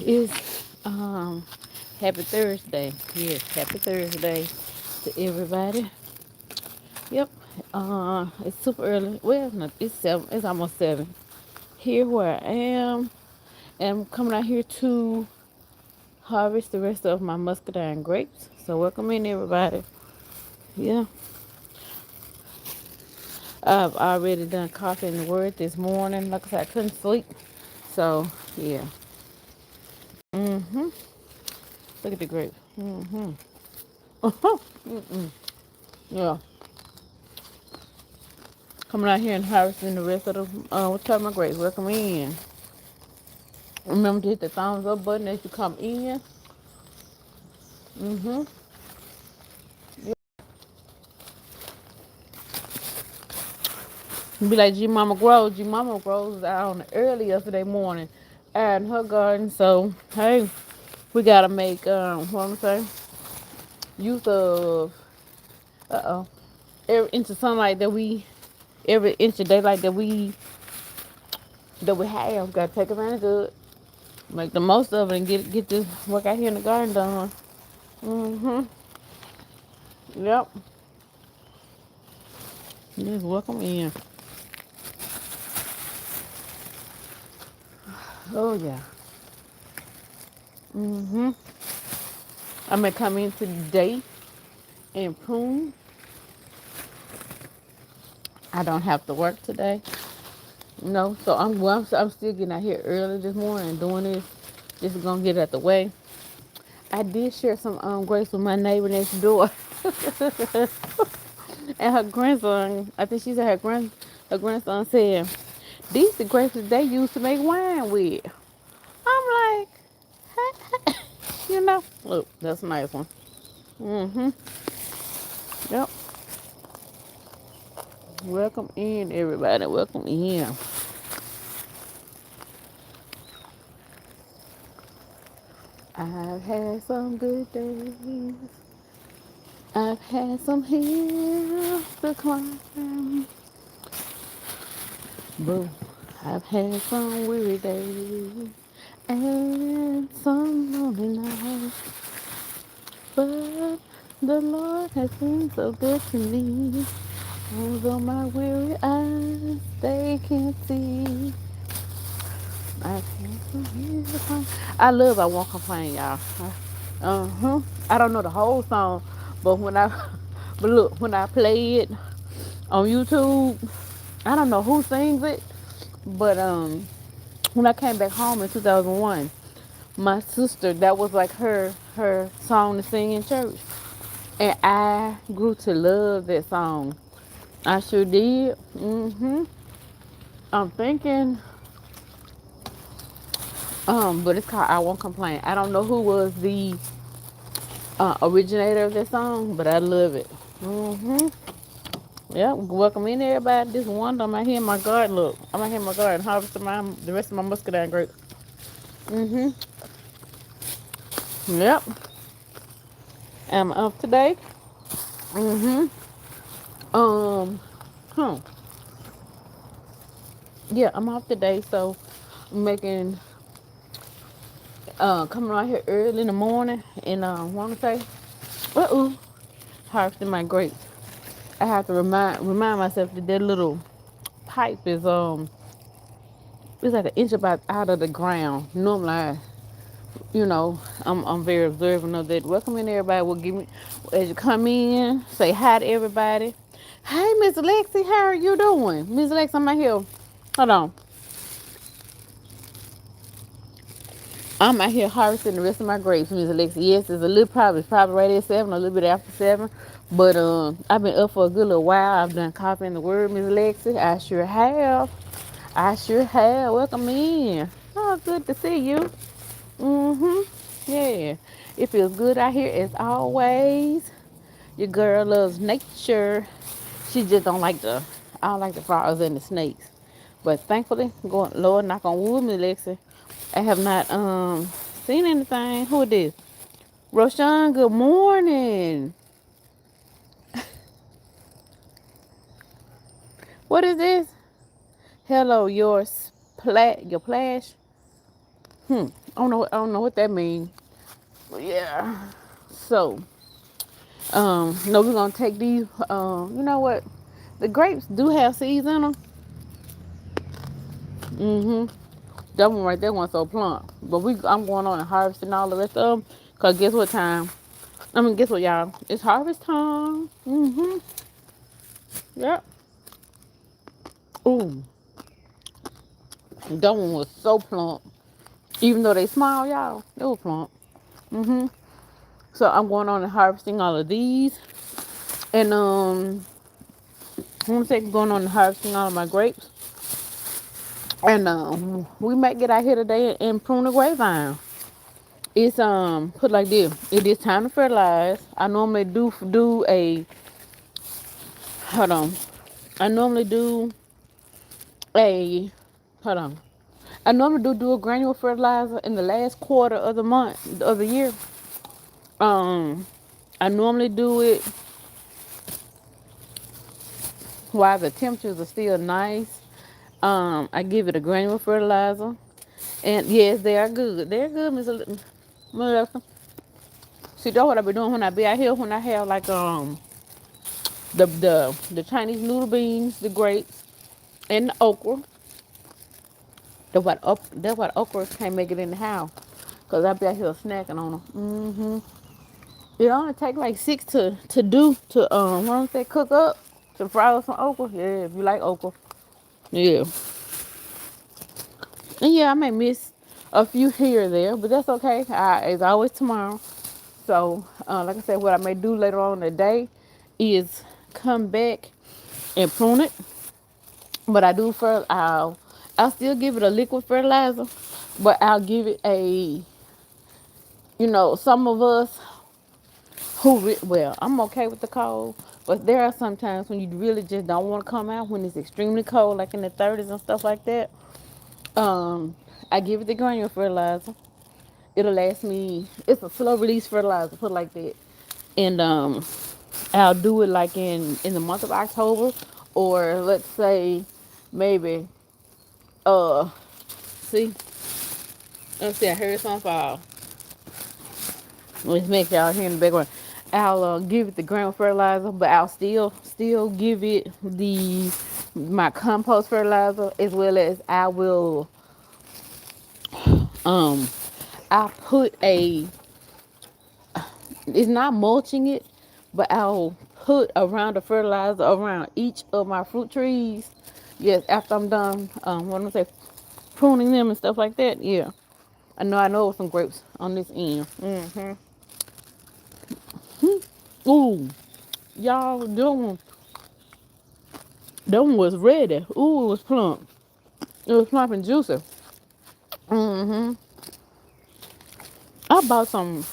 is happy Thursday. Yes, happy Thursday to everybody. Yep. It's super early. Well, no, it's 7. It's almost 7. Here where I am. And I'm coming out here to harvest the rest of my muscadine grapes. So welcome in everybody. Yeah. I've already done coffee in the word this morning. Like I said, I couldn't sleep. So yeah. Mm-hmm. Look at the grape. Mm-hmm. Mm-mm. Yeah. Coming out here and harvesting the rest of the what's called my grapes. Welcome in. Remember to hit the thumbs up button as you come in. Mm-hmm. Be like G Mama Grows. G Mama Grows was out on the early yesterday morning out in her garden. So hey, we gotta make what I'm saying, use of every inch of sunlight that we every inch of daylight that we have. Gotta take advantage of it. Make the most of it and get this work out here in the garden done. Mm-hmm. Yep. Just welcome in. Oh yeah. Mm-hmm. I'm gonna come in today and prune. I don't have to work today. No, so I'm still getting out here early this morning and doing this. Just gonna get it out the way. I did share some grapes with my neighbor next door, and her grandson. I think she said her grandson said these the grapes that they used to make wine with. I'm like, look, that's a nice one. Mm-hmm. Yep. Welcome in, everybody. Welcome in. I've had some good days. I've had some hills to climb. But I've had some weary days and some lonely nights. But the Lord has been so good to me. Although my weary eyes, they can't see. I've had some hills to climb. I Won't Complain, y'all. Uh-huh. I don't know the whole song, but but look, when I play it on YouTube, I don't know who sings it, but when I came back home in 2001, my sister, that was like her song to sing in church, and I grew to love that song. I sure did. I'm thinking, but it's called "I Won't Complain." I don't know who was the originator of that song, but I love it. Yeah, welcome in everybody. This Wanda, I'm out here in my garden. Look, I'm out here in my garden harvesting the rest of my muscadine grape. Yep, I'm up today. Um, huh. Yeah, I'm off today, so I'm making coming out here early in the morning and want to say, harvesting my grapes. I have to remind myself that that little pipe is it's like an inch about out of the ground. Normally, I'm very observant of that. Welcome in everybody. Will give me as you come in, say hi to everybody. Hey, Miss Alexi, how are you doing? Miss Alexi, I'm out here. Hold on. I'm out here harvesting the rest of my grapes, Miss Alexi. Yes, it's probably right at 7, a little bit after 7. But I've been up for a good little while. I've done coffee in the word, Miss Alexi. I sure have. I sure have. Welcome in. Oh, good to see you. Yeah. It feels good out here as always. Your girl loves nature. She just don't like I don't like the frogs and the snakes. But thankfully, Lord knock on wood, Miss Alexi, I have not seen anything. Who it is? Roshan, good morning. What is this? Hello, your splash. I don't know what that means. But yeah. So, no, we're gonna take these. You know what? The grapes do have seeds in them. Mm-hmm. That one right there wasn't so plump. But I'm going on and harvesting all the rest of them. Cause guess what time? I mean, guess what, y'all? It's harvest time. Mm-hmm. Yep. Ooh, that one was so plump. Even though they small, y'all, they were plump. Mm-hmm. So I'm going on and harvesting all of these. And one second going on and harvesting all of my grapes. And we might get out here today and prune the grapevine. It's put like this. It is time to fertilize. I normally do a hold on. I normally do a hold on. I normally do a granule fertilizer in the last quarter of the month of the year. Um, I normally do it while the temperatures are still nice. I give it a granule fertilizer, and yes, they are good. They're good, Miss Melissa. See, that's what I be doing when I be out here. When I have like the Chinese noodle beans, the grapes, and the okra. That's what okras can't make it in the house, cause I be out here snacking on them. It only take like six to do to what I'm say cook up to fry up some okra. Yeah, if you like okra. Yeah, and yeah, I may miss a few here or there, but that's okay. It's always tomorrow. So, like I said, what I may do later on in the day is come back and prune it. But I do for I'll still give it a liquid fertilizer, but I'll give it a some of us well, I'm okay with the cold, but there are some times when you really just don't want to come out when it's extremely cold, like in the 30s and stuff like that. Um, I give it the granule fertilizer. It'll last me. It's a slow release fertilizer, put it like that. And I'll do it like in the month of October, or let's say maybe uh see, let's see, I heard some fall. Let's make y'all hear in the background. I'll give it the ground fertilizer, but I'll still give it my compost fertilizer, as well as um I'll put it's not mulching it, but I'll put around the fertilizer around each of my fruit trees. Yes, after I'm done, what I'm say, pruning them and stuff like that. Yeah, I know some grapes on this end. Ooh, y'all, that one was ready. Ooh, it was plump. It was plump and juicy. I bought some.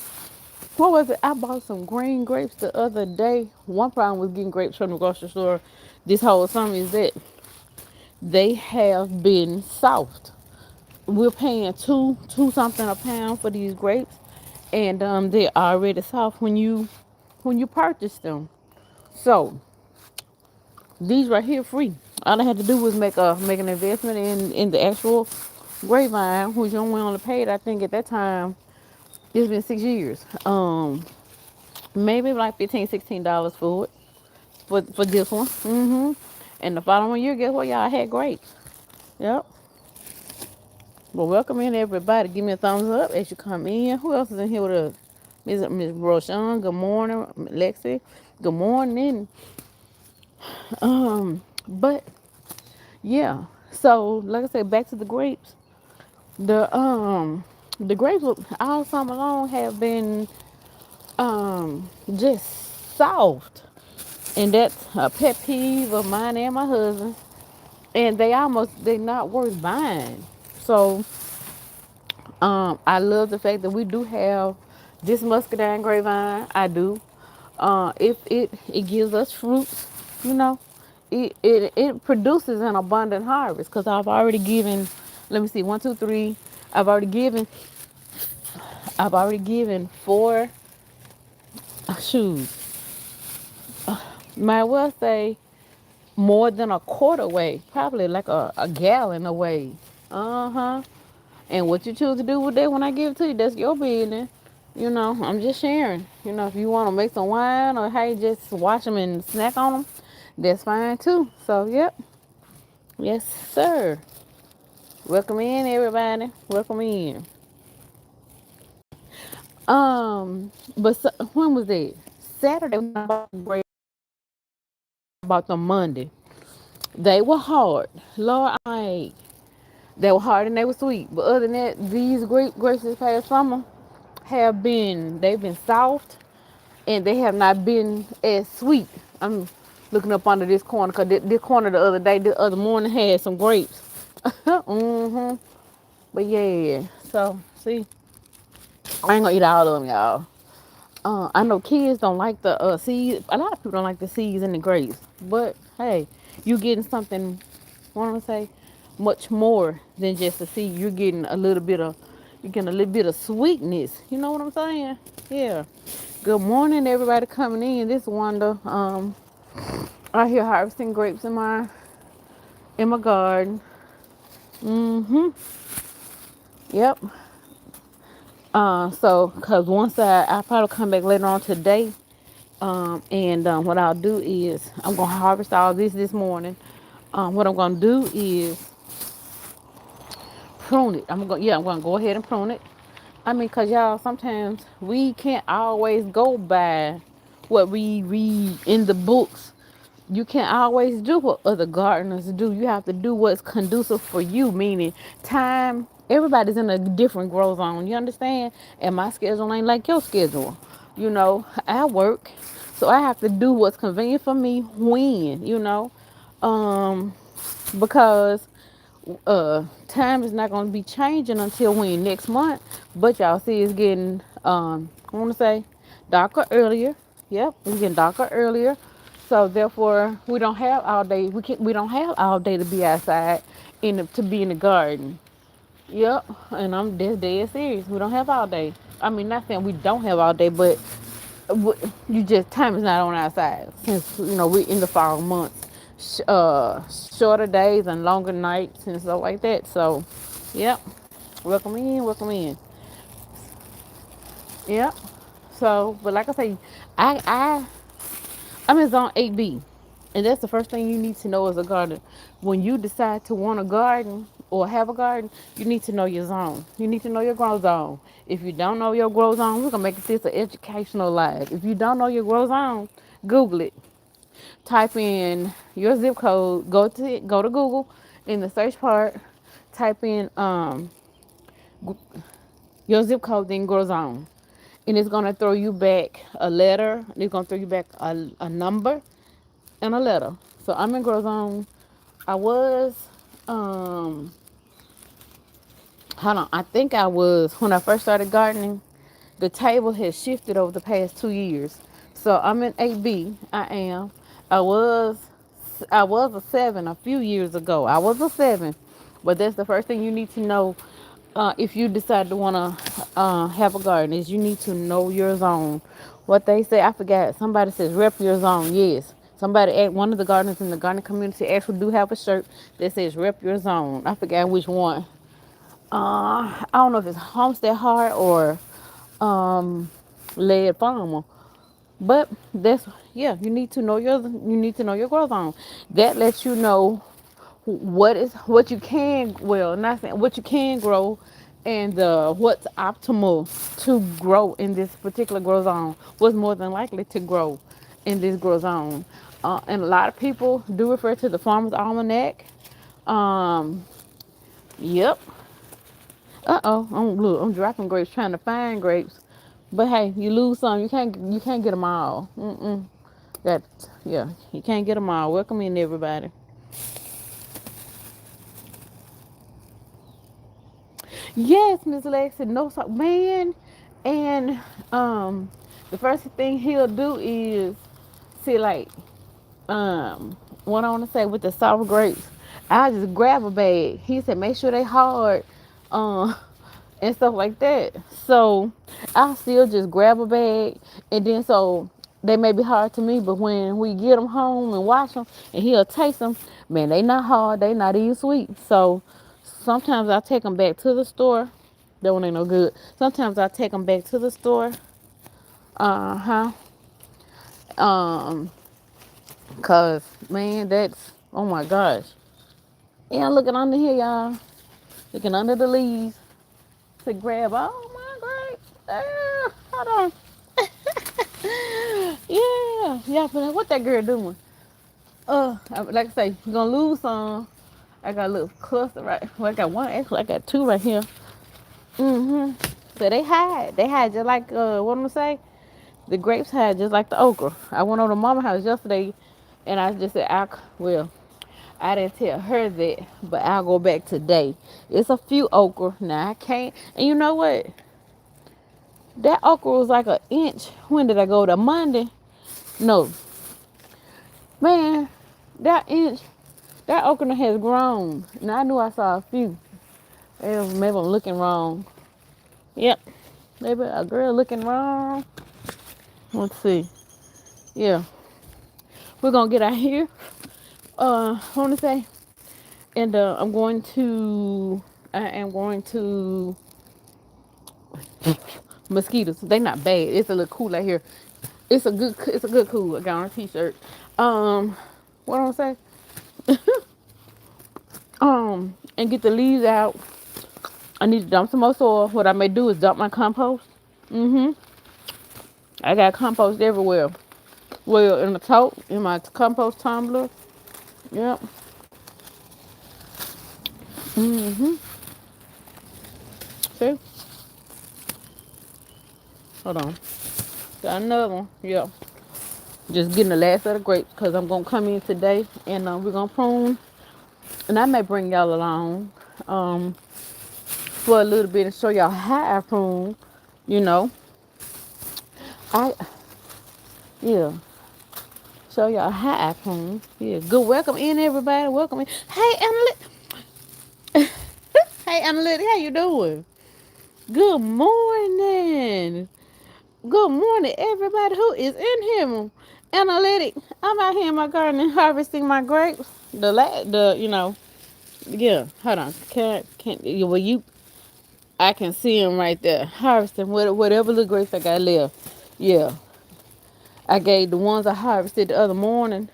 What was it? I bought some green grapes the other day. One problem with getting grapes from the grocery store this whole summer is that they have been soft. We're paying two something a pound for these grapes, and they're already soft when you purchase them. So these right here free. All I had to do was make an investment in the actual grapevine, which we only paid, I think at that time, it's been 6 years. Maybe like $15, $16 for it for this one. And the following year, guess what? Y'all I had grapes. Yep. Well, welcome in everybody. Give me a thumbs up as you come in. Who else is in here with us? Miss Roshan. Good morning, Lexi. Good morning. But yeah. So like I said, back to the grapes. The grapes all summer long have been just soft, and that's a pet peeve of mine and my husband. And they're not worth buying. So I love the fact that we do have this muscadine grapevine. I do. If it gives us fruits, you know, it produces an abundant harvest. Cause I've already given. Let me see, 1, 2, 3. I've already given. I've already given 4 shoes. Might well say more than a quart away, probably like a gallon away. Uh huh. And what you choose to do with that when I give it to you, that's your business. I'm just sharing. If you want to make some wine or hey, just wash them and snack on them, that's fine too. So, yep. Yes, sir. Welcome in, everybody. Welcome in. But when was that? Saturday when I bought the grapes, I bought them Monday. They were hard. Lord, they were hard and they were sweet. But other than that, these grapes this past summer they've been soft and they have not been as sweet. I'm looking up under this corner because this corner the other morning had some grapes. Mm-hmm. But yeah, so see, I ain't gonna eat all of them, y'all. I know kids don't like the seeds. A lot of people don't like the seeds in the grapes. But hey, you getting something, what am I say, much more than just a seed. You're getting a little bit of sweetness. You know what I'm saying? Yeah. Good morning, everybody coming in. This is Wanda. Out here harvesting grapes in my garden. Mm-hmm. Yep. Cause once I probably come back later on today. And what I'll do is I'm gonna harvest all this morning. What I'm gonna do is prune it. I'm gonna go ahead and prune it. I mean, cause y'all, sometimes we can't always go by what we read in the books. You can't always do what other gardeners do. You have to do what's conducive for you, meaning time. Everybody's in a different growth zone. You understand? And my schedule ain't like your schedule. I work, so I have to do what's convenient for me um, because time is not going to be changing until when next month. But y'all see it's getting I want to say darker earlier. Yep, it's getting darker earlier, so therefore we don't have all day. We don't have all day to be outside to be in the garden. Yep, and I'm dead serious. We don't have all day. I mean, not saying we don't have all day, but you just time is not on our side since we're in the fall months. Shorter days and longer nights and stuff like that. So, yep. Welcome in, welcome in. Yep. So, but like I say, I I'm in zone 8B. And that's the first thing you need to know as a gardener. When you decide to want a garden or have a garden, you need to know your zone. You need to know your grow zone. If you don't know your grow zone, we're gonna make this an educational live. If you don't know your grow zone, Google it. Type in your zip code. Go to Google in the search part. Type in your zip code, then grow zone, and it's gonna throw you back a letter. It's gonna throw you back a number and a letter. So I'm in grow zone. I was, hold on. I think I was when I first started gardening. The table has shifted over the past 2 years. So I'm in 8B. I am. I was, I was a 7 a few years ago. I was a 7, but that's the first thing you need to know. If you decide to want to have a garden, is you need to know your zone. What they say, I forgot. Somebody says rep your zone. Yes. One of the gardeners in the gardening community actually do have a shirt that says rep your zone. I forgot which one. I don't know if it's Homestead Heart or Lead Farmer. But that's yeah, you need to know your growth zone. That lets you know what you can not saying what you can grow and what's optimal to grow in this particular grow zone. What's more than likely to grow in this grow zone. And a lot of people do refer to the Farmer's Almanac. Um, yep. I'm dropping grapes trying to find grapes. But hey, you lose some, you can't get them all. That yeah, you can't get them all. Welcome in, everybody. Yes, Miss Lexi, no, man. And the first thing he'll do is see, like, what I want to say with the sour grapes. I just grab a bag. He said, make sure they hard, um, and stuff like that. So I still just grab a bag, and then so they may be hard to me, but when we get them home and wash them, and he'll taste them, man, they not hard. They not even sweet. So sometimes I take them back to the store. That one ain't no good. Sometimes I take them back to the store. Uh huh. Cause man, that's oh my gosh. Yeah, looking under here, y'all. Looking under the leaves to grab. Oh my grapes. Hold on. Yeah. But what that girl doing? Like I say, you gonna lose some. I got a little cluster right. Well, I got one. Actually, I got two right here. Mm-hmm. So they hide. They hide just like what I'm gonna say. The grapes hide just like the okra. I went over to mama house yesterday, and I just said, well, I didn't tell her that, but I'll go back today. It's a few okra. Now I can't. And you know what? That okra was like an inch. When did I go to Monday? No, man, that inch. That okra has grown. Now I knew I saw a few. Maybe I'm looking wrong. Yep. Maybe a girl looking wrong. Let's see. Yeah. We're gonna get out here. I wanna say. And I am going to mosquitoes. They not bad. It's a little cool out here. It's a good cool. I got on a t-shirt. What do I say? And get the leaves out. I need to dump some more soil. What I may do is dump my compost. Mm-hmm. I got compost everywhere. Well, in the tote, in my compost tumbler. Yep. Mm-hmm. See? Hold on. Got another one. Yeah. Just getting the last of the grapes because I'm going to come in today and we're going to prune. And I may bring y'all along for a little bit and show y'all how I prune. You know. I, yeah. Show y'all how I prune. Yeah. Good. Welcome in, everybody. Welcome in. Hey, Annalise. Hey, Annalise. How you doing? Good morning. Good morning, everybody who is in here. Analytic. I'm out here in my garden harvesting my grapes. Yeah. Hold on. I can see them right there harvesting whatever little grapes I got left. Yeah. I gave the ones I harvested the other morning.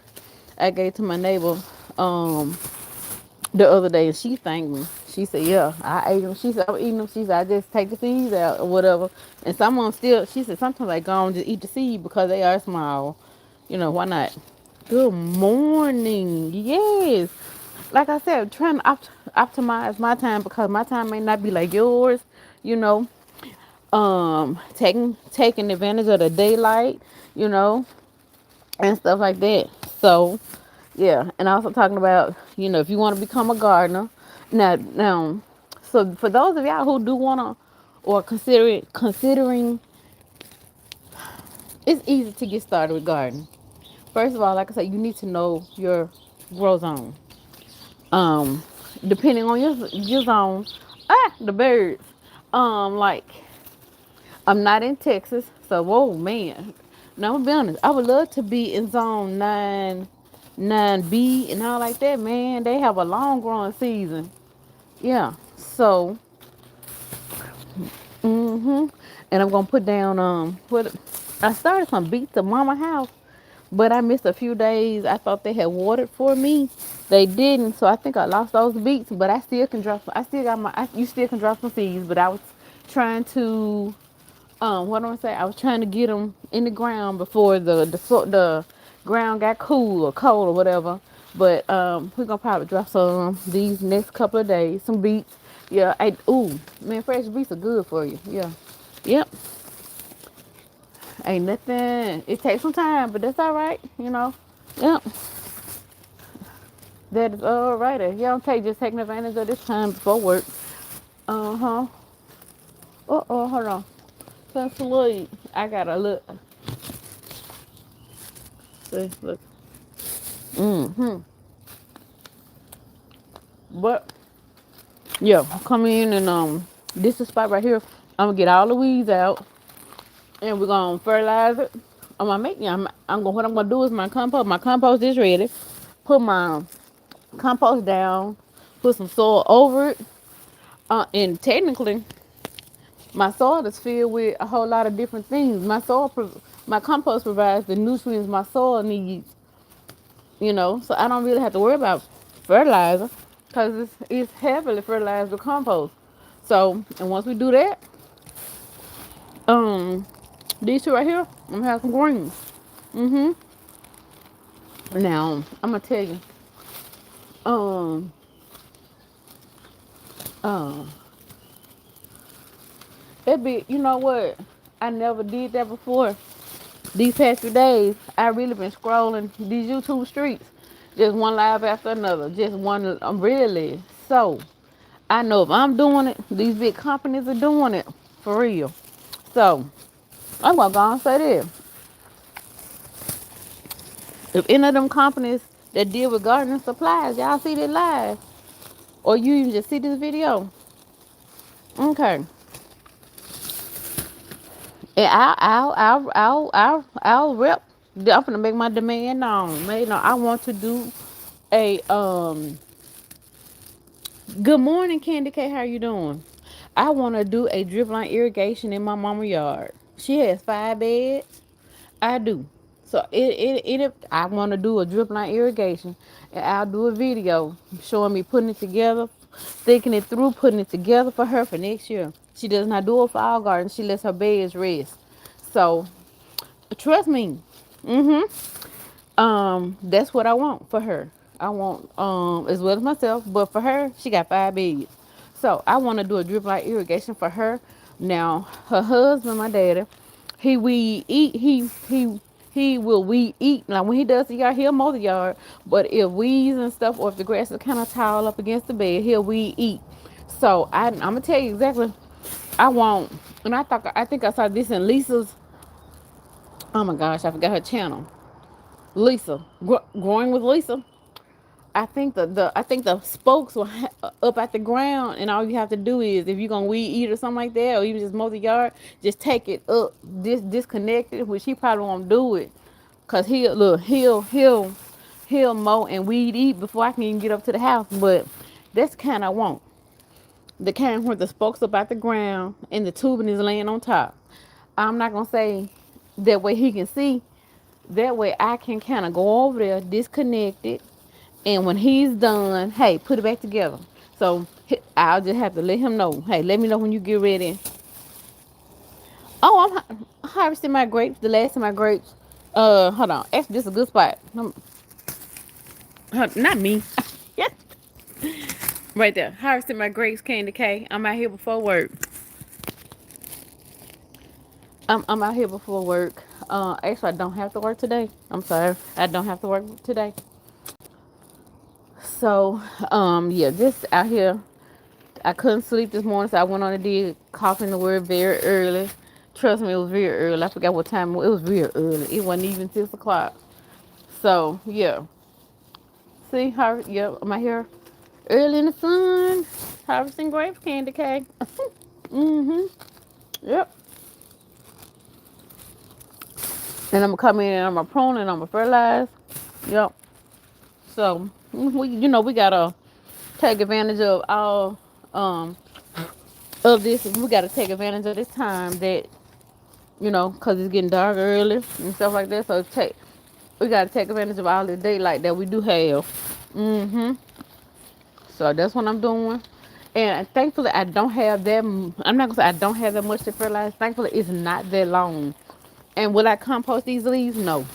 I gave to my neighbor the other day, and she thanked me. She said, "Yeah, I ate them." She said, "I'm eating them." She said, "I just take the seeds out or whatever." And some of them still. She said, "Sometimes I go and just eat the seed because they are small. You know why not?" Good morning. Yes, like I said, trying to optimize my time because my time may not be like yours. You know, taking advantage of the daylight. You know, and stuff like that. So yeah, and also talking about, if you want to become a gardener. Now, so for those of y'all who do want to or considering, it's easy to get started with gardening. First of all, like I said, you need to know your grow zone. Um, Depending on your zone, the birds. Like I'm not in Texas, so whoa man. Now I'm gonna be honest. I would love to be in zone 9B and all like that, man. They have a long growing season. Yeah. So, and I'm gonna put down what I started some beets at Mama house, but I missed a few days. I thought they had watered for me. They didn't, so I think I lost those beets. But I still can drop. I still got you still can drop some seeds. But I was trying to what do I say? I was trying to get them in the ground before the ground got cool or cold or whatever. But we're gonna probably drop some these next couple of days. Some beets. Yeah. Ooh, man, fresh beets are good for you. Yeah. Yep. Ain't nothing. It takes some time, but that's all right. Yep. That is all right. Yeah, just taking advantage of this time before work. Uh huh. Hold on. Since look, I gotta look. See, look. Mm-hmm. But yeah, come in and this is the spot right here. I'm gonna get all the weeds out, and we're gonna fertilize it. What I'm gonna do is my compost. My compost is ready. Put my compost down. Put some soil over it. And technically, my soil is filled with a whole lot of different things. My compost provides the nutrients my soil needs, so I don't really have to worry about fertilizer because it's heavily fertilized with compost. So, and once we do that, um, these two right here, I'm gonna have some greens. Mm-hmm. Now, I'm gonna tell you, um, um, it be, you know what? I never did that before. These past few days, I really been scrolling these YouTube streets, just one live after another, just one. Really. So I know if I'm doing it, these big companies are doing it for real. So I'm gonna go and say this: if any of them companies that deal with gardening supplies, y'all see this live, or you even just see this video, okay, and I'll rep. I'm gonna make my demand known. I want to do a Good morning, Candy K. How you doing? I want to do a drip line irrigation in my mama yard. She has 5 beds. I do. So I want to do a drip line irrigation, and I'll do a video showing me putting it together, thinking it through, putting it together for her for next year. She does not do a fall garden. She lets her beds rest. So trust me. That's what I want for her. I want as well as myself, but for her, she got 5 beds. So I want to do a drip line irrigation for her. Now her husband, my daddy, he we eat he will we eat. Now when he does the yard, he'll mow the yard. But if weeds and stuff, or if the grass is kind of tall up against the bed, he'll we eat. So I'm gonna tell you exactly. I want, and I think I saw this in Lisa's. Oh my gosh, I forgot her channel. Lisa, growing with Lisa. I think the spokes were up at the ground, and all you have to do is, if you're gonna weed eat or something like that, or even just mow the yard, just take it up, disconnect it, which he probably won't do it, cause he'll mow and weed eat before I can even get up to the house. But that's the kind I want, the kind where the spokes up at the ground and the tubing is laying on top. I'm not gonna say that way he can see. That way I can kind of go over there, disconnect it, and when he's done, hey, put it back together. So I'll just have to let him know. Hey, let me know when you get ready. Oh, I'm harvesting my grapes. The last of my grapes. Hold on. Actually, this is a good spot. Not me. Yes. Right there. Harvesting my grapes, Candy K. I'm out here before work. I'm out here before work. Actually, I don't have to work today. I'm sorry. I don't have to work today. So, yeah, just out here. I couldn't sleep this morning, so I went on and did coughing the word very early. Trust me, it was very early. I forgot what time it was. It was real early. It wasn't even 6 o'clock. So, yeah. See, yep, I'm out here early in the sun, harvesting grapes, Candy K. Mm-hmm. Yep. And I'm going to come in and I'm going to prune and I'm going to fertilize. Yep. So, we got to take advantage of all of this. We got to take advantage of this time that, because it's getting dark early and stuff like that. So we got to take advantage of all the daylight that we do have. So that's what I'm doing. And thankfully, I don't have that. I'm not going to say I don't have that much to fertilize. Thankfully, it's not that long. And will I compost these leaves? No.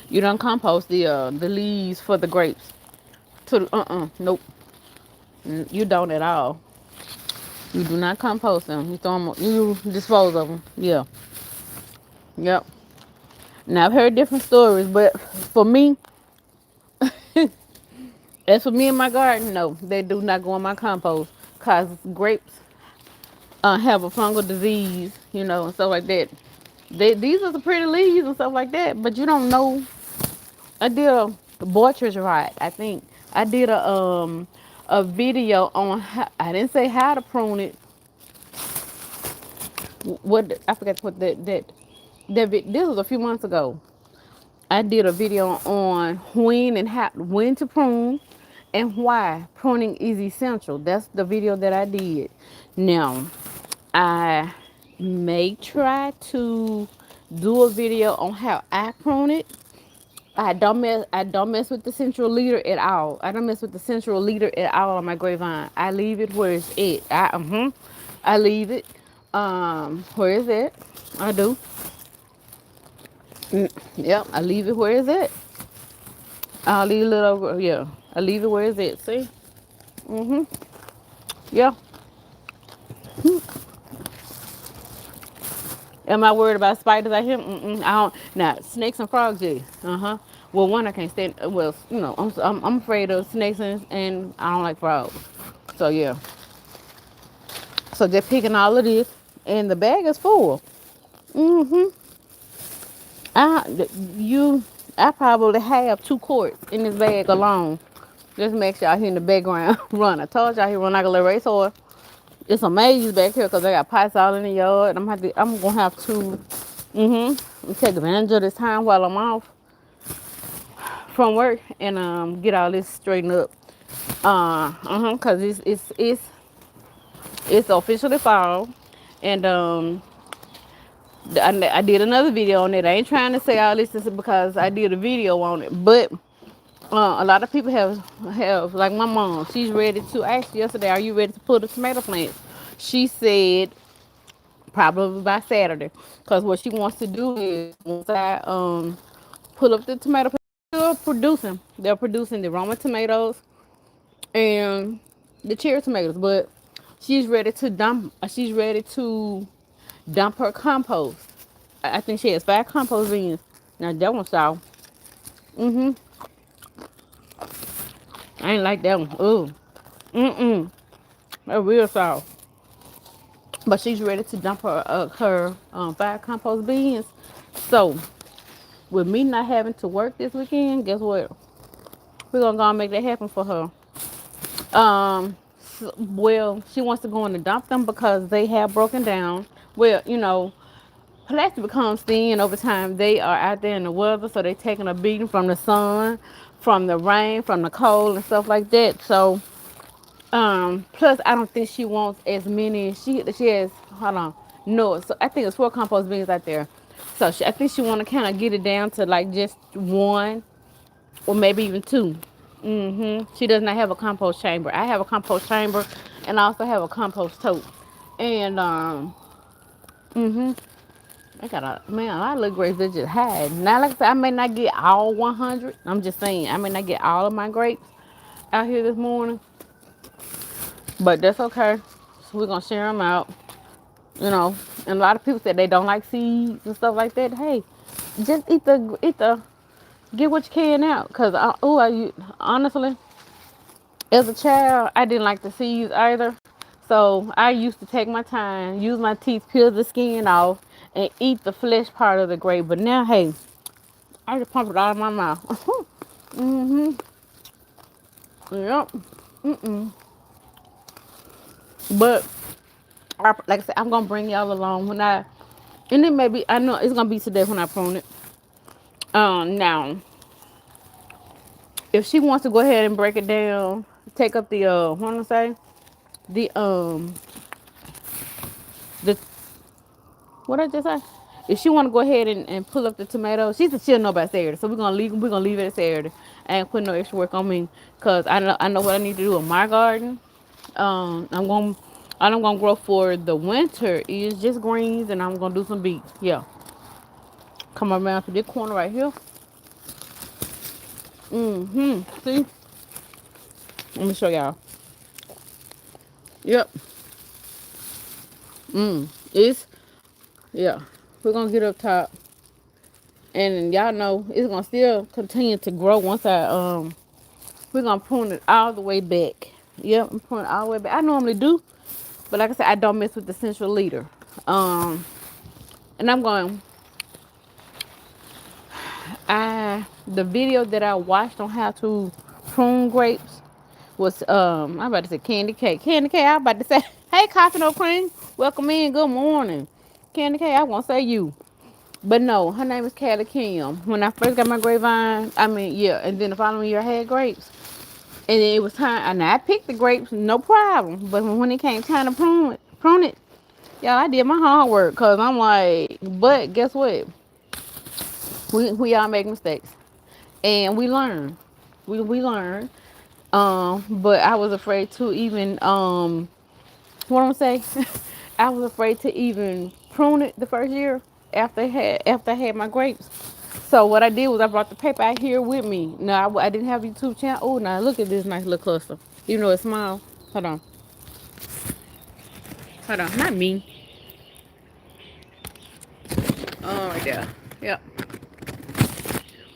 You don't compost the leaves for the grapes. Nope. You don't at all. You do not compost them. You throw them. You dispose of them. Yeah. Yep. Now I've heard different stories, but for me, as for me in my garden, no, they do not go in my compost, cause grapes have a fungal disease, and stuff like that. These are the pretty leaves and stuff like that, but you don't know. I did a Borchers right. I think I did a video on I didn't say how to prune it. What I forgot what this was a few months ago. I did a video on when to prune and why pruning is essential. That's the video that I did. Now, I may try to do a video on how I prune it. I don't mess with the central leader at all. I don't mess with the central leader at all on my grapevine. I leave it where it's at. I leave it. Where is it? I do. Yep, I leave it where it's at. I'll leave it over. Yeah, I leave it where it's at. See? Yeah. Am I worried about spiders out here? I don't. Now, snakes and frogs, yeah. Well, one I can't stand. Well, I'm afraid of snakes and I don't like frogs. So yeah. So just picking all of this, and the bag is full. Mm-hmm. I you, I probably have 2 quarts in this bag alone. Just make sure y'all hear in the background run. I told y'all he run like a little racehorse. It's a maze back here because I got pots all in the yard. I'm gonna have to take advantage of this time while I'm off from work and get all this straightened up. Cause it's officially fall, and I did another video on it. I ain't trying to say all this is because I did a video on it, but a lot of people have like my mom. She's ready to. I asked yesterday, "Are you ready to pull the tomato plants?" She said probably by Saturday, because what she wants to do is once I pull up the tomato plants, they're producing the Roma tomatoes and the cherry tomatoes, but she's ready to dump. She's ready to dump her compost. I think she has 5 compost bins. Now that one's sour. I ain't like that one. Ooh. They're real sour. But she's ready to dump her 5 compost bins. So with me not having to work this weekend, guess what? We're gonna go and make that happen for her. Well, she wants to go in and dump them because they have broken down. Well, plastic becomes thin over time. They are out there in the weather, so they're taking a beating from the sun, from the rain, from the cold, and stuff like that. So, plus I don't think she wants as many. She has, hold on, no. So I think it's 4 compost bins out there. So I think she want to kind of get it down to like just one or maybe even 2. She does not have a compost chamber. I have a compost chamber, and I also have a compost tote. And I got a lot of little grapes that just had. Now, like I said, I may not get all 100. I'm just saying, I may not get all of my grapes out here this morning, but that's okay. So we're gonna share them out, And a lot of people said they don't like seeds and stuff like that. Hey, just get what you can out. Cause honestly, as a child, I didn't like the seeds either. So I used to take my time, use my teeth, peel the skin off, and eat the flesh part of the grape. But now, hey, I just pump it out of my mouth. Yep. But like I said, I'm gonna bring y'all along and then maybe I know it's gonna be today when I prune it. Now, if she wants to go ahead and break it down, take up the what am I say? The what I just say? If she want to go ahead and pull up the tomatoes, she said she'll know by Saturday. So we're gonna leave it at Saturday. I ain't putting no extra work on me because I know what I need to do in my garden. All I'm gonna grow for the winter is just greens, and I'm gonna do some beets. Yeah, come around to this corner right here. See, let me show y'all. Yep. It's yeah. We're gonna get up top, and y'all know it's gonna still continue to grow once we're gonna prune it all the way back. Yep, I'm pruning all the way back. I normally do, but like I said, I don't mess with the central leader. And I'm going. The video that I watched on how to prune grapes was I'm about to say Candy K. Candy K. I'm about to say, hey, Coffee No Cream, welcome in. Good morning, Candy K. I won't say you. But no, her name is Callie Kim. When I first got my grapevine, and then the following year I had grapes. And then it was time, and I picked the grapes, no problem. But when it came time to prune it, yeah, I did my homework because I'm like, but guess what? We all make mistakes, and we learn. We learn. But I was afraid to even what I'm say. I was afraid to even prune it the first year after I had my grapes. So what I did was I brought the paper out here with me. No, I didn't have a YouTube channel. Oh, now look at this nice little cluster. Even though it's small. Hold on. Hold on. Not me. Oh, right there. Yep.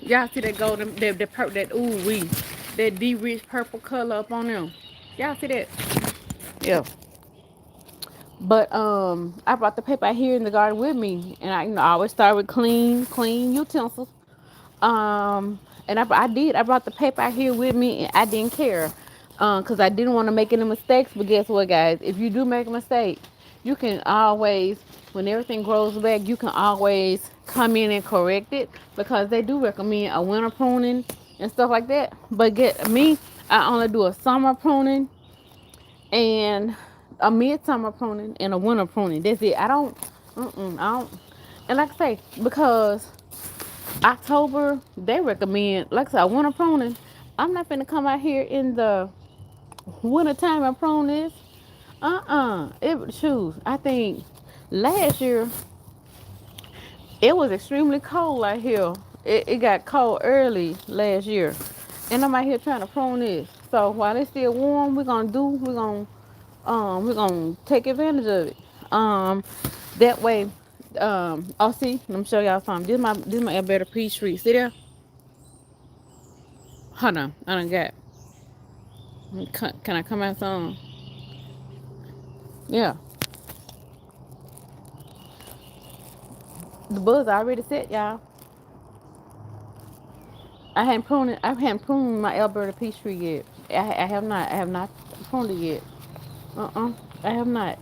Y'all see that golden, that ooh wee, that deep rich purple color up on them. Y'all see that? Yeah. But I brought the paper out here in the garden with me, and I always start with clean utensils. Um, and I did. I brought the paper out here with me, and I didn't care, cause I didn't want to make any mistakes. But guess what, guys? If you do make a mistake, you can always, when everything grows back, you can always come in and correct it, because they do recommend a winter pruning and stuff like that. But get me, I only do a summer pruning and a midsummer pruning and a winter pruning. That's it. I don't. And like I say, because October, they recommend, like I said, winter pruning. I'm not finna come out here in the winter time and prune this. It shoes. I think last year it was extremely cold out here. It got cold early last year, and I'm out here trying to prune this. So while it's still warm, we're gonna take advantage of it. That way, oh see, let me show y'all something. This my Alberta peach tree. See there? Hold on, I done got. Can I come out some? Yeah, the buds already set, y'all. I haven't pruned my Alberta peach tree yet. I have not pruned it yet. Uh-uh. I have not.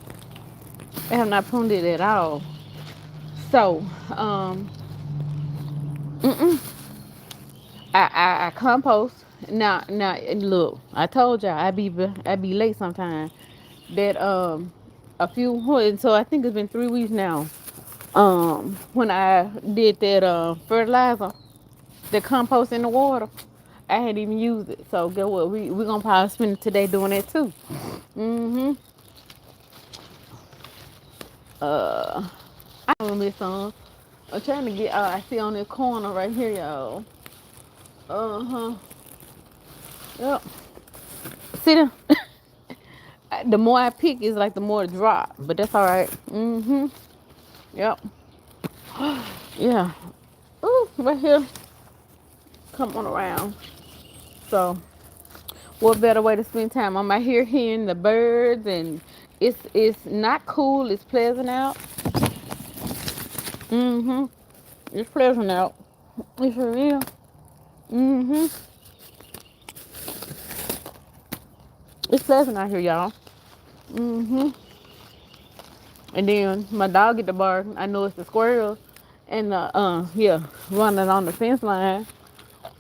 I have not pruned it at all. So, mm-mm. I compost. Now, look. I told y'all I be late sometimes. That a few. So I think it's been 3 weeks now. When I did that fertilizer, the compost in the water, I hadn't even used it. So guess what? We gonna probably spend today doing that too. Mm-hmm. Uh, I don't miss some. I'm trying to get. I see on this corner right here, y'all. Uh-huh. Yep. See them? The more I pick, it's like the more it drop. But that's all right. Mm-hmm. Yep. Yeah. Ooh, right here. Come on around. So, what better way to spend time? I'm out here hearing the birds, and it's not cool. It's pleasant out. Mm-hmm. It's pleasant out. It sure is. Mm-hmm. It's pleasant out here, y'all. Mm-hmm. And then my dog get the bark. I know it's the squirrels. And yeah, running on the fence line.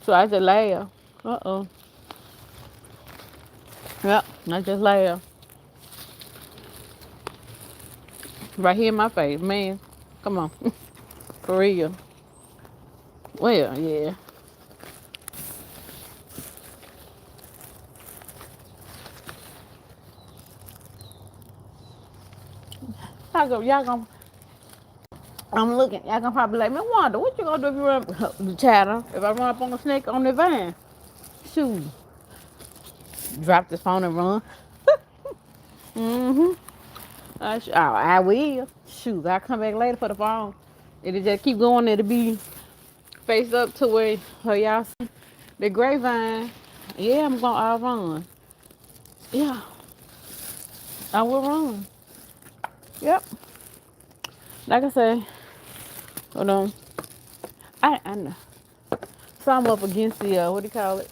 So I just laugh. Uh-oh. Yep, I just laugh. Right here in my face, man. Come on. For real. Well, yeah. Y'all gonna, I'm looking. Y'all gonna probably like, man, Wanda, what you gonna do if you run, the chatter, if I run up on a snake on the van? Shoot. Drop this phone and run. Mm-hmm. I will. Shoot, I'll come back later for the phone. It'll just keep going. It'll be face up to where y'all see the grapevine. Yeah, I'm gonna I'll run. Yeah, I will run. Yep. Like I say, hold on. I know. So I'm up against the what do you call it?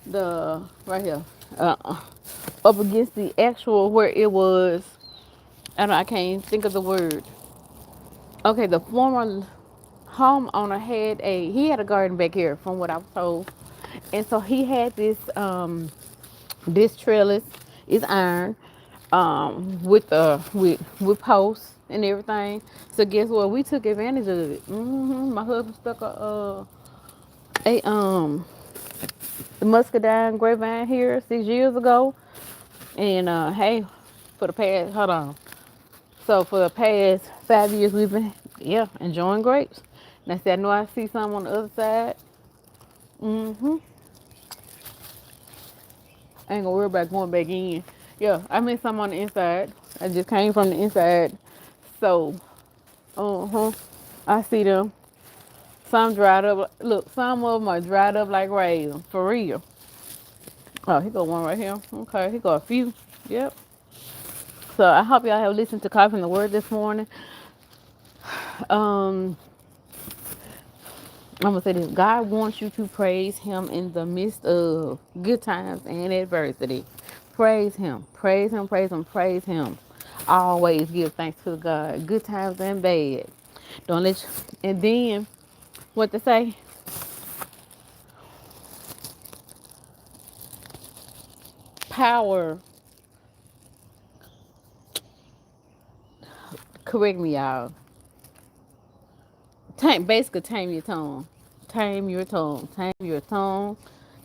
The right here. Up against the actual where it was. I can't think of the word. Okay, the former homeowner he had a garden back here, from what I was told. And so he had this trellis is iron, with posts and everything. So guess what? We took advantage of it. My husband stuck a muscadine grapevine here 6 years ago, and hey, for the past hold on. So for the past 5 years, we've been enjoying grapes. Now see, I know I see some on the other side. I ain't gonna worry about going back in. Yeah, I mean some on the inside. I just came from the inside. So, I see them. Some dried up. Look, some of them are dried up like raisins. For real. Oh, he got one right here. Okay, he got a few. Yep. So I hope y'all have listened to Coffee and the Word this morning. Um, I'm gonna say this. God wants you to praise him in the midst of good times and adversity. Praise him. Praise him, praise him, praise him. Always give thanks to God. Good times and bad. Don't let you, and then what to say? Power. Correct me, y'all. Basically tame your tongue. Tame your tongue. Tame your tongue.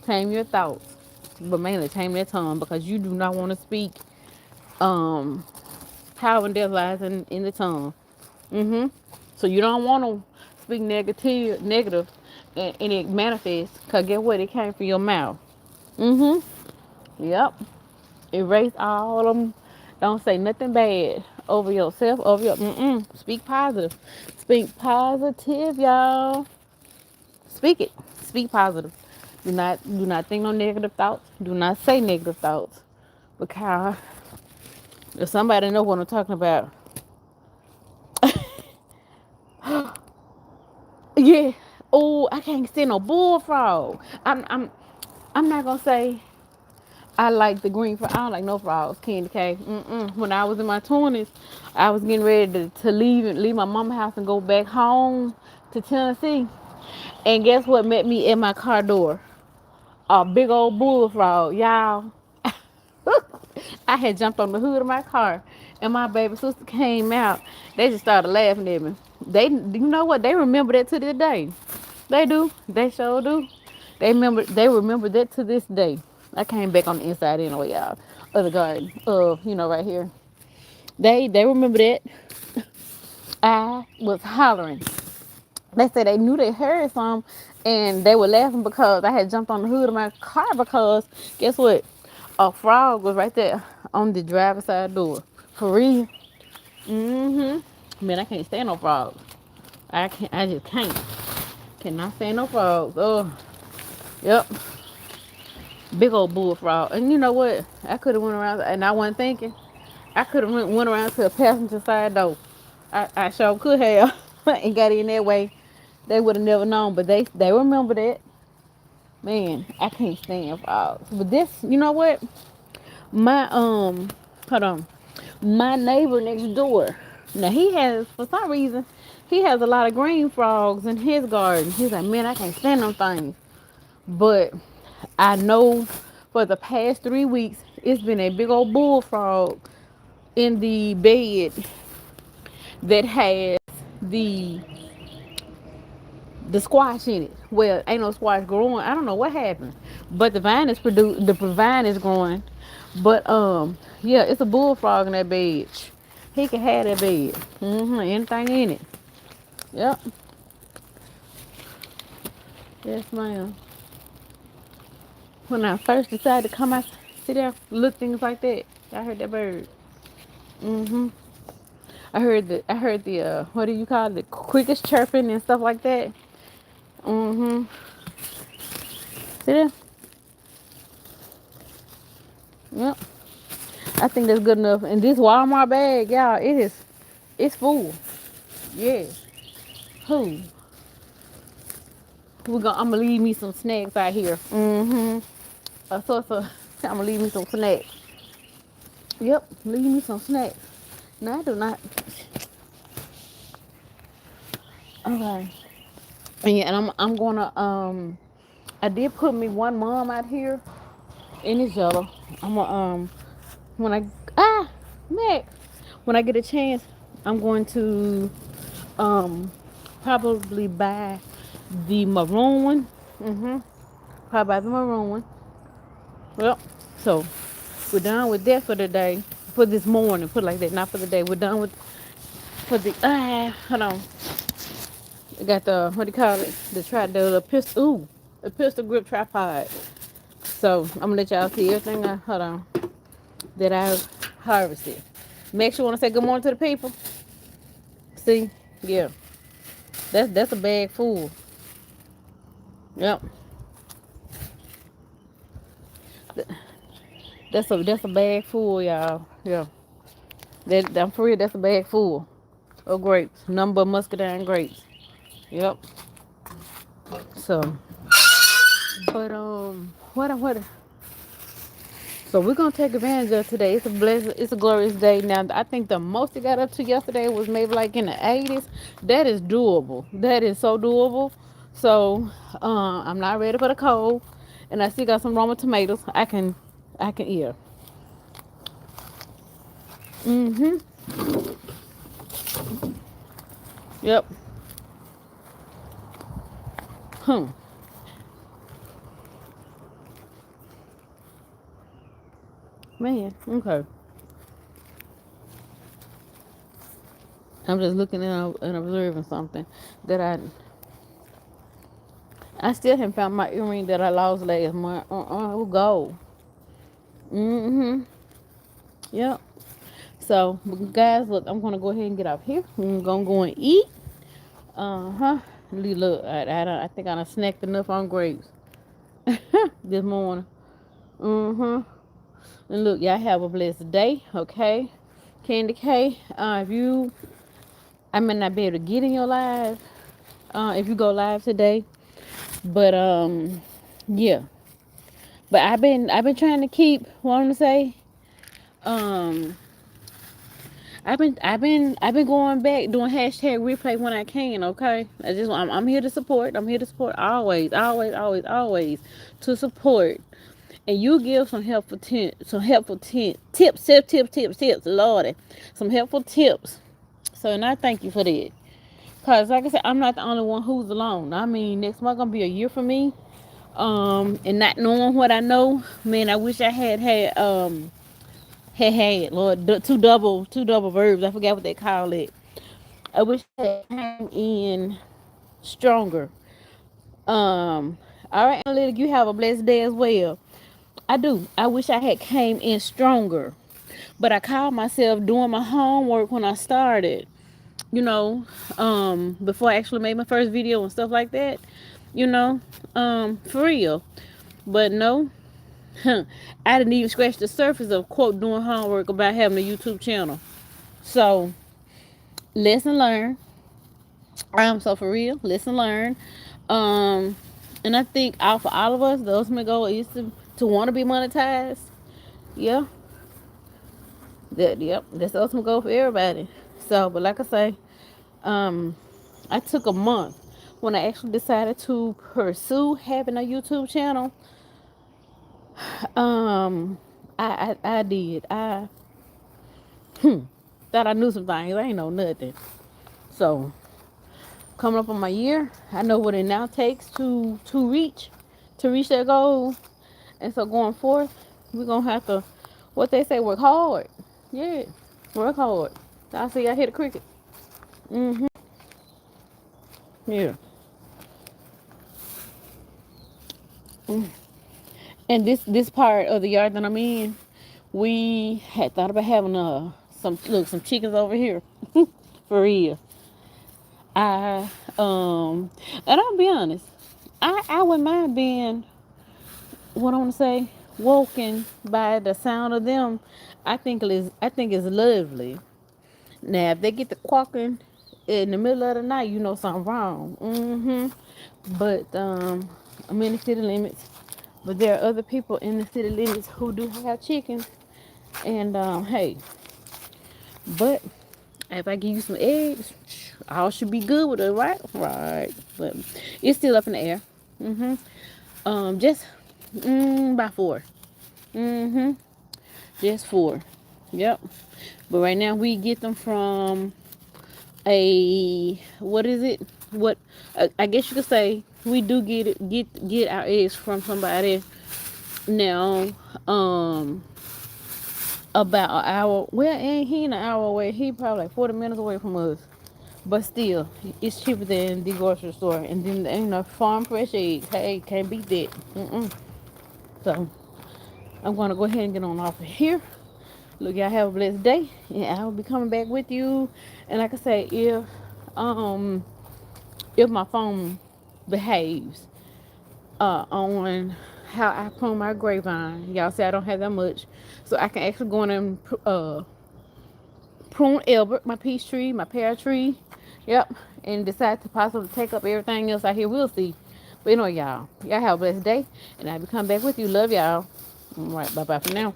Tame your thoughts. But mainly tame that tongue, because you do not want to speak um power and death lies in the tongue. So you don't want to speak negative, and it manifests. Cause get what? It came from your mouth. Yep. Erase all of them. Don't say nothing bad over yourself. Over your. Speak positive. Speak positive, y'all. Speak it. Speak positive. Do not think no negative thoughts. Do not say negative thoughts. Because if somebody know what I'm talking about, yeah. Oh, I can't stand no bullfrog. I'm not gonna say I like the green frog. I don't like no frogs, candy cane. When I was in my 20s, I was getting ready to leave my mama's house and go back home to Tennessee. And guess what met me at my car door? A big old bullfrog, y'all. I had jumped on the hood of my car, and my baby sister came out. They just started laughing at me. You know what? They remember that to this day. They do. They sure do. They remember that to this day. I came back on the inside anyway, y'all, of the garden, right here. They remember that. I was hollering. They said they knew they heard some, and they were laughing because I had jumped on the hood of my car, because guess what? A frog was right there on the driver's side door. For real. Man, I can't stand no frogs. I just can't. Cannot stand no frogs. Oh, yep. Big old bullfrog. And you know what? I could have went around, and I wasn't thinking. I could have went around to the passenger side door. I sure could have and got in that way. They would have never known, but they remember that. Man, I can't stand frogs. But this, you know what? My hold on. My neighbor next door. Now he has, for some reason, he has a lot of green frogs in his garden. He's like, man, I can't stand them things. But I know for the past 3 weeks, it's been a big old bullfrog in the bed that has the the squash in it. Well, ain't no squash growing. I don't know what happened, but the vine is produced. The vine is growing, but yeah, it's a bullfrog in that bed. He can have that bed. Anything in it. Yep. Yes, ma'am. When I first decided to come out, sit there, look things like that. I heard that bird. I heard the what do you call it? The quickest chirping and stuff like that. See there? Yep. I think that's good enough. And this Walmart bag, y'all, it's full. Yeah. Who? I'm gonna leave me some snacks out here. So I'm gonna leave me some snacks. Yep, leave me some snacks. No, I do not. Okay. And yeah, and I'm gonna I did put me one mom out here in this yellow. I'm gonna when I Mac when I get a chance, I'm going to um probably buy the maroon one. Probably buy the maroon one. Well, so we're done with that for the day. For this morning, put it like that, not for the day. We're done with for the hold on. I got the what do you call it? The pistol the pistol grip tripod. So I'm gonna let y'all see everything hold on that I've harvested. Make sure wanna say good morning to the people. See? Yeah. That's a bag full. Yep. That's a bag full, y'all. Yeah. I'm for real, that's a bag full of grapes. Number of muscadine grapes. Yep. So but what so we're gonna take advantage of today. It's a blessed, it's a glorious day. Now I think the most it got up to yesterday was maybe like in the 80s. That is doable. That is so doable. So I'm not ready for the cold. And I still got some Roma tomatoes. I can eat. Mm-hmm. Yep. Hmm. Man, okay. I'm just looking and observing something that I still haven't found my earring that I lost last month. It was gold. Mm-hmm. Yep. So, guys, look, I'm gonna go ahead and get out here. I'm gonna go and eat. Uh-huh. Look, I think I done snacked enough on grapes this morning. Mm-hmm. And look, y'all have a blessed day, okay? Candy K, if you, I may not be able to get in your live, if you go live today, but yeah. But I've been trying to keep. What I'm gonna say, um, I've been going back doing hashtag replay when I can. Okay, I'm here to support. I'm here to support always, always, always, always to support. And you give some helpful tips, Lordy, some helpful tips. So, and I thank you for that. Cause like I said, I'm not the only one who's alone. I mean, next month gonna be a year for me. And not knowing what I know, man, I wish I had Lord two double verbs. I forgot what they call it. I wish I had came in stronger. All right, analytic, you have a blessed day as well. I do. I wish I had came in stronger, but I called myself doing my homework when I started. You know, before I actually made my first video and stuff like that. You know, for real. But no, I didn't even scratch the surface of quote doing homework about having a YouTube channel. So lesson learned. So for real, lesson learned. Um, and I think for all of us, the ultimate goal is to want to be monetized. Yeah, that's the ultimate goal for everybody. So, but like I say, um, I took a month when I actually decided to pursue having a YouTube channel. Um, I did. I thought I knew some things. I ain't know nothing. So coming up on my year, I know what it now takes to reach that goal. And so going forth, we're gonna have to, what they say, work hard. Yeah, work hard. I see I hit a cricket. Mm-hmm. Yeah. And this part of the yard that I'm in, we had thought about having some chickens over here. For real. I and I'll be honest, I wouldn't mind being, what I want to say, woken by the sound of them. I think it's lovely. Now if they get to quacking in the middle of the night, you know something wrong. But I'm in the city limits. But there are other people in the city limits who do have chickens. And hey, but if I give you some eggs, all should be good with it, right? Right. But it's still up in the air. Just about 4. Mm-hmm. Just 4. Yep. But right now we get them from a, what is it? What I guess you could say we do get our eggs from somebody now. About an hour. Well, ain't he an hour away? He probably like 40 minutes away from us. But still, it's cheaper than the grocery store. And then farm fresh eggs. Hey, can't beat that. So I'm gonna go ahead and get on off of here. Look, y'all have a blessed day, and I will be coming back with you. And like I say, um if my phone behaves on how I prune my grapevine, y'all say I don't have that much, so I can actually go in and prune Albert, my peach tree, my pear tree, yep, and decide to possibly take up everything else out here. We'll see. But anyway, y'all have a blessed day, and I'll be coming back with you. Love y'all. All right, bye bye for now.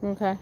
Okay.